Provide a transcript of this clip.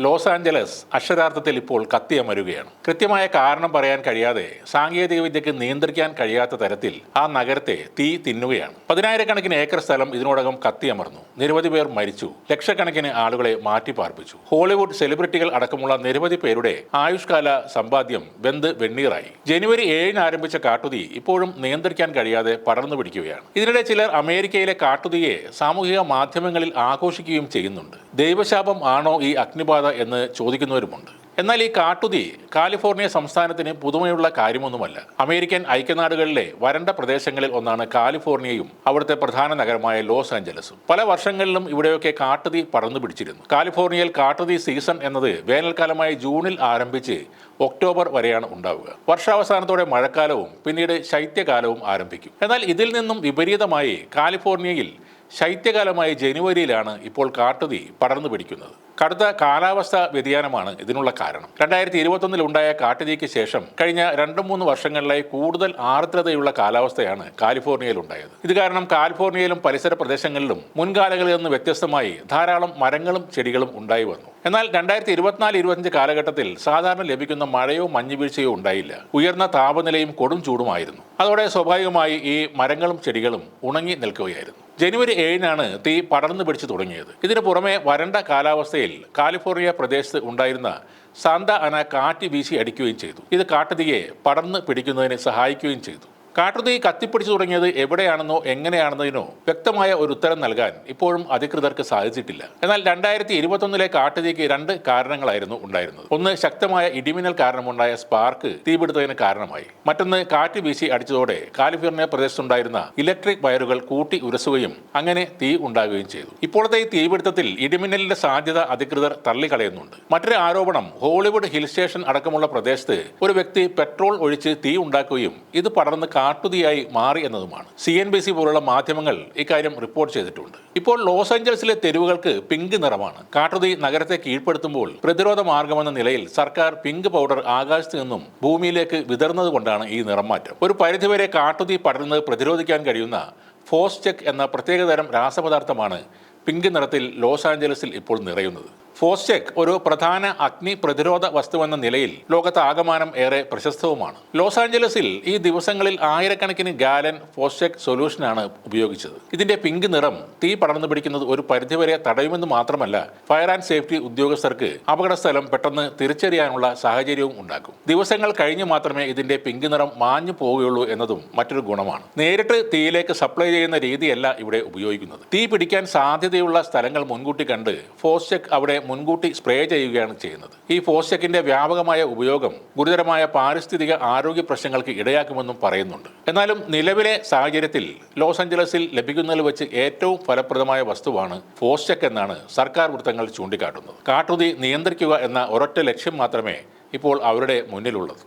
Los Angeles അക്ഷരാർത്ഥത്തിൽ ഇപ്പോൾ കത്തിയമരുകയാണ്. കൃത്യമായ കാരണം പറയാൻ കഴിയാതെ സാങ്കേതികവിദ്യക്ക് നിയന്ത്രിക്കാൻ കഴിയാത്ത തരത്തിൽ ആ നഗരത്തെ തീ തിന്നുകയാണ്. 10,000-കണക്കിന് ഏക്കർ സ്ഥലം ഇതിനോടകം കത്തിയമർന്നു. നിരവധി പേർ മരിച്ചു. ലക്ഷക്കണക്കിന് ആളുകളെ മാറ്റിപ്പാർപ്പിച്ചു. ഹോളിവുഡ് സെലിബ്രിറ്റികൾ അടക്കമുള്ള നിരവധി പേരുടെ ആയുഷ്കാല സമ്പാദ്യം വെന്ത് വെണ്ണീറായി. ജനുവരി 7-ന് ആരംഭിച്ച കാട്ടുതീ ഇപ്പോഴും നിയന്ത്രിക്കാൻ കഴിയാതെ പടർന്നു പിടിക്കുകയാണ്. ഇതിനിടെ ചിലർ അമേരിക്കയിലെ കാട്ടുതീയെ സാമൂഹിക മാധ്യമങ്ങളിൽ ആഘോഷിക്കുകയും ചെയ്യുന്നുണ്ട്. ദൈവശാപം ആണോ ഈ അഗ്നിബാധ എന്ന് ചോദിക്കുന്നവരുമുണ്ട്. എന്നാൽ ഈ കാട്ടുതീ കാലിഫോർണിയ സംസ്ഥാനത്തിന് പുതുമയുള്ള കാര്യമൊന്നുമല്ല. അമേരിക്കൻ ഐക്യനാടുകളിലെ വരണ്ട പ്രദേശങ്ങളിൽ ഒന്നാണ് കാലിഫോർണിയയും അവിടുത്തെ പ്രധാന നഗരമായ ലോസ് ആഞ്ചലസും. പല വർഷങ്ങളിലും ഇവിടെയൊക്കെ കാട്ടുതീ പടർന്നു പിടിച്ചിരുന്നു. കാലിഫോർണിയയിൽ കാട്ടുതീ സീസൺ എന്നത് വേനൽക്കാലമായ ജൂണിൽ ആരംഭിച്ച് ഒക്ടോബർ വരെയാണ് ഉണ്ടാവുക. വർഷാവസാനത്തോടെ മഴക്കാലവും പിന്നീട് ശൈത്യകാലവും ആരംഭിക്കും. എന്നാൽ ഇതിൽ നിന്നും വിപരീതമായി കാലിഫോർണിയയിൽ ശൈത്യകാലമായ ജനുവരിയിലാണ് ഇപ്പോൾ കാട്ടുതീ പടർന്നു പിടിക്കുന്നത്. കടുത്ത കാലാവസ്ഥാ വ്യതിയാനമാണ് ഇതിനുള്ള കാരണം. 2021-ൽ ഉണ്ടായ കാട്ടുതീക്ക് ശേഷം കഴിഞ്ഞ 2-3 വർഷങ്ങളിലായി കൂടുതൽ ആർദ്രതയുള്ള കാലാവസ്ഥയാണ് കാലിഫോർണിയയിൽ ഉണ്ടായത്. ഇത് കാരണം കാലിഫോർണിയയിലും പരിസര പ്രദേശങ്ങളിലും മുൻകാലങ്ങളിൽ നിന്ന് വ്യത്യസ്തമായി ധാരാളം മരങ്ങളും ചെടികളും ഉണ്ടായി വന്നു. എന്നാൽ 2024-25 കാലഘട്ടത്തിൽ സാധാരണ ലഭിക്കുന്ന മഴയോ മഞ്ഞുവീഴ്ചയോ ഉണ്ടായില്ല. ഉയർന്ന താപനിലയും കൊടും ചൂടുമായിരുന്നു. അതോടെ സ്വാഭാവികമായി ഈ മരങ്ങളും ചെടികളും ഉണങ്ങി നിൽക്കുകയായിരുന്നു. ജനുവരി 7-നാണ് തീ പടർന്നു പിടിച്ചു തുടങ്ങിയത്. ഇതിനു പുറമെ വരണ്ട കാലാവസ്ഥയിൽ കാലിഫോർണിയ പ്രദേശത്ത് ഉണ്ടായിരുന്ന സാന്ത അന കാറ്റ് വീശി അടിക്കുകയും ചെയ്തു. ഇത് കാട്ടുതീയെ പടർന്നു പിടിക്കുന്നതിന് സഹായിക്കുകയും ചെയ്തു. കാട്ടുതീ കത്തിപ്പിടിച്ചു തുടങ്ങിയത് എവിടെയാണെന്നോ എങ്ങനെയാണെന്നതിനോ വ്യക്തമായ ഒരു ഉത്തരം നൽകാൻ ഇപ്പോഴും അധികൃതർക്ക് സാധിച്ചിട്ടില്ല. എന്നാൽ 2021-ലെ കാട്ടുതീക്ക് 2 കാരണങ്ങളായിരുന്നു ഉണ്ടായിരുന്നത്. ഒന്ന്, ശക്തമായ ഇടിമിന്നൽ കാരണമുണ്ടായ സ്പാർക്ക് തീപിടുത്തത്തിന് കാരണമായി. മറ്റൊന്ന്, കാറ്റ് വീശി അടിച്ചതോടെ കാലിഫോർണിയ പ്രദേശത്തുണ്ടായിരുന്ന ഇലക്ട്രിക് വയറുകൾ കൂട്ടി ഉരസുകയും അങ്ങനെ തീ ഉണ്ടാകുകയും ചെയ്തു. ഇപ്പോഴത്തെ ഈ തീപിടുത്തത്തിൽ ഇടിമിന്നലിന്റെ സാധ്യത അധികൃതർ തള്ളിക്കളയുന്നുണ്ട്. മറ്റൊരു ആരോപണം ഹോളിവുഡ് ഹിൽ സ്റ്റേഷൻ അടക്കമുള്ള പ്രദേശത്ത് ഒരു വ്യക്തി പെട്രോൾ ഒഴിച്ച് തീ ഉണ്ടാക്കുകയും ഇത് പടർന്ന് കാട്ടുതീയായി മാറി എന്നതുമാണ്. CNBC പോലുള്ള മാധ്യമങ്ങൾ ഇക്കാര്യം റിപ്പോർട്ട് ചെയ്തിട്ടുണ്ട്. ഇപ്പോൾ ലോസ് ആഞ്ചലസിലെ തെരുവുകൾക്ക് പിങ്ക് നിറമാണ്. കാട്ടുതീ നഗരത്തെ കീഴ്പ്പെടുത്തുമ്പോൾ പ്രതിരോധ മാർഗമെന്ന നിലയിൽ സർക്കാർ പിങ്ക് പൗഡർ ആകാശത്ത് നിന്നും ഭൂമിയിലേക്ക് വിതർന്നത് കൊണ്ടാണ് ഈ നിറം മാറ്റം. ഒരു പരിധിവരെ കാട്ടുതീ പടരുന്നത് പ്രതിരോധിക്കാൻ കഴിയുന്ന ഫോസ്ചെക് എന്ന പ്രത്യേകതരം രാസപദാർത്ഥമാണ് പിങ്ക് നിറത്തിൽ ലോസ് ആഞ്ചലസിൽ ഇപ്പോൾ നിറയുന്നത്. ഫോസ്ചെക് ഒരു പ്രധാന അഗ്നി പ്രതിരോധ വസ്തുവെന്ന നിലയിൽ ലോകത്താകമാനം ഏറെ പ്രശസ്തവുമാണ്. ലോസ് ആഞ്ചലസിൽ ഈ ദിവസങ്ങളിൽ ആയിരക്കണക്കിന് ഗാലൻ ഫോസ്ചെക് സൊല്യൂഷനാണ് ഉപയോഗിച്ചത്. ഇതിന്റെ പിങ്ക് നിറം തീ പടർന്നു പിടിക്കുന്നത് ഒരു പരിധിവരെ തടയുമെന്ന് മാത്രമല്ല, ഫയർ ആൻഡ് സേഫ്റ്റി ഉദ്യോഗസ്ഥർക്ക് അപകടസ്ഥലം പെട്ടെന്ന് തിരിച്ചറിയാനുള്ള സാഹചര്യവും ഉണ്ടാക്കും. ദിവസങ്ങൾ കഴിഞ്ഞ് മാത്രമേ ഇതിന്റെ പിങ്ക് നിറം മാഞ്ഞു പോവുകയുള്ളൂ എന്നതും മറ്റൊരു ഗുണമാണ്. നേരിട്ട് തീയിലേക്ക് സപ്ലൈ ചെയ്യുന്ന രീതിയല്ല ഇവിടെ ഉപയോഗിക്കുന്നത്. തീ പിടിക്കാൻ സാധ്യതയുള്ള സ്ഥലങ്ങൾ മുൻകൂട്ടി കണ്ട് ഫോസ്ചെക് അവിടെ മുൻകൂട്ടി സ്പ്രേ ചെയ്യുകയാണ് ചെയ്യുന്നത്. ഈ ഫോസ്ചെക്കിന്റെ വ്യാപകമായ ഉപയോഗം ഗുരുതരമായ പാരിസ്ഥിതിക ആരോഗ്യ പ്രശ്നങ്ങൾക്ക് ഇടയാക്കുമെന്നും പറയുന്നുണ്ട്. എന്നാലും നിലവിലെ സാഹചര്യത്തിൽ ലോസ് ആഞ്ചലസിൽ ലഭിക്കുന്നതിൽ വെച്ച് ഏറ്റവും ഫലപ്രദമായ വസ്തുവാണ് ഫോസ്ചെക്ക് എന്നാണ് സർക്കാർ വൃത്തങ്ങൾ ചൂണ്ടിക്കാട്ടുന്നത്. കാട്ടുതീ നിയന്ത്രിക്കുക എന്ന ഒരൊറ്റ ലക്ഷ്യം മാത്രമേ ഇപ്പോൾ അവരുടെ മുന്നിലുള്ളത്.